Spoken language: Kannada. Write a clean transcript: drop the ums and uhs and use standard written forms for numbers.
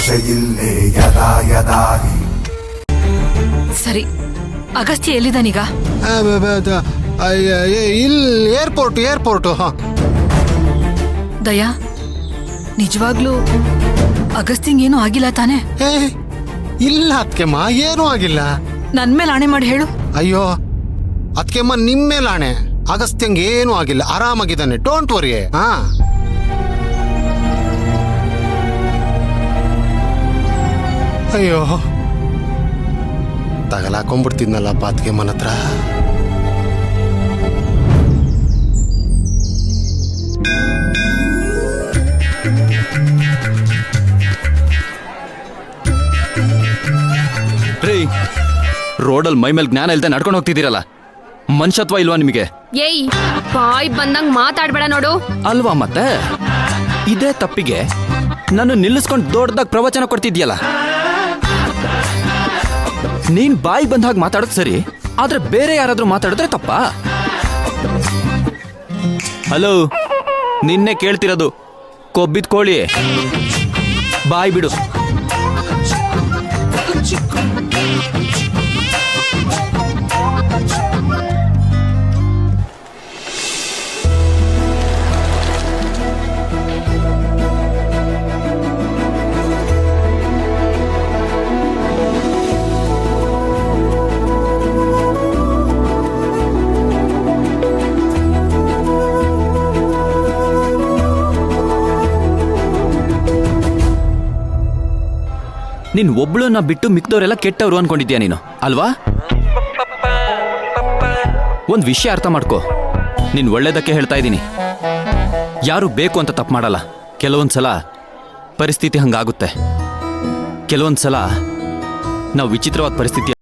ಭಾಷೆಯಿಲ್ಲೇ ಯದಾ ಯದಾ ಹಿ. ಸರಿ, ಅಗಸ್ತ್ಯ ಎಲ್ಲಿದ್ದಾನೀಗ? ಇಲ್ಲಿ ಏರ್ಪೋರ್ಟ್. ಹಾ, ದಯಾ, ನಿಜವಾಗ್ಲೂ ಅಗಸ್ತ್ಯಂಗೇನು ಆಗಿಲ್ಲ ತಾನೆ? ಇಲ್ಲ ಅದ್ಕೆಮ್ಮ, ಏನೂ ಆಗಿಲ್ಲ. ನನ್ ಮೇಲೆ ಆಣೆ ಮಾಡಿ ಹೇಳು. ಅಯ್ಯೋ ಅದ್ಕೆಮ್ಮ, ನಿಮ್ಮೇಲಾಣೆ, ಅಗಸ್ತ್ಯಂಗೆ ಏನೂ ಆಗಿಲ್ಲ, ಆರಾಮಾಗಿದ್ದಾನೆ, ಡೋಂಟ್ ವರಿ. ಹಾ, ಅಯ್ಯೋ ತಗಲಾಕೊಂಡ್ಬಿಡ್ತಿದ್ನಲ್ಲಪ್ಪ ಅದ್ಕೆಮ್ಮನ ಹತ್ರ. ರೀ, ರೋಡಲ್ಲಿ ಮೈ ಮೇಲೆ ಜ್ಞಾನ ಇಲ್ದೆ ನಡ್ಕೊಂಡು ಹೋಗ್ತಿದ್ದೀರಲ್ಲ, ಮನುಷ್ಯತ್ವ ಇಲ್ವಾ ನಿಮಗೆ? ಏಯ್, ಬಾಯ್ ಬಂದಂಗ್ ಮಾತಾಡ್ಬೇಡ ನೋಡು. ಅಲ್ವಾ ಮತ್ತೆ? ಇದೇ ತಪ್ಪಿಗೆ ನಾನು ನಿಲ್ಲಿಸ್ಕೊಂಡು ದೊಡ್ಡದಾಗ ಪ್ರವಚನ ಕೊಡ್ತಿದ್ಯಲ್ಲ. ನೀನ್ ಬಾಯಿ ಬಂದ ಹಾಗೆ ಮಾತಾಡೋದು ಸರಿ, ಆದ್ರೆ ಬೇರೆ ಯಾರಾದ್ರೂ ಮಾತಾಡಿದ್ರೆ ತಪ್ಪಾ? ಹಲೋ, ನಿನ್ನೆ ಕೇಳ್ತಿರೋದು, ಕೊಬ್ಬಿದ ಕೋಳಿ ಬಾಯ್ ಬಿಡು. ನೀನ್ ಒಬ್ಳನ್ನ ಬಿಟ್ಟು ಮಿಕ್ದವರೆಲ್ಲ ಕೆಟ್ಟವ್ರು ಅನ್ಕೊಂಡಿದ್ಯಾ ನೀನು, ಅಲ್ವಾ? ಒಂದ್ ವಿಷಯ ಅರ್ಥ ಮಾಡ್ಕೋ, ನೀನ್ ಒಳ್ಳೇದಕ್ಕೆ ಹೇಳ್ತಾ ಇದ್ದೀನಿ. ಯಾರು ಬೇಕು ಅಂತ ತಪ್ಪು ಮಾಡಲ್ಲ. ಕೆಲವೊಂದ್ಸಲ ಪರಿಸ್ಥಿತಿ ಹಂಗಾಗುತ್ತೆ. ಕೆಲವೊಂದ್ಸಲ ನಾವು ವಿಚಿತ್ರವಾದ ಪರಿಸ್ಥಿತಿ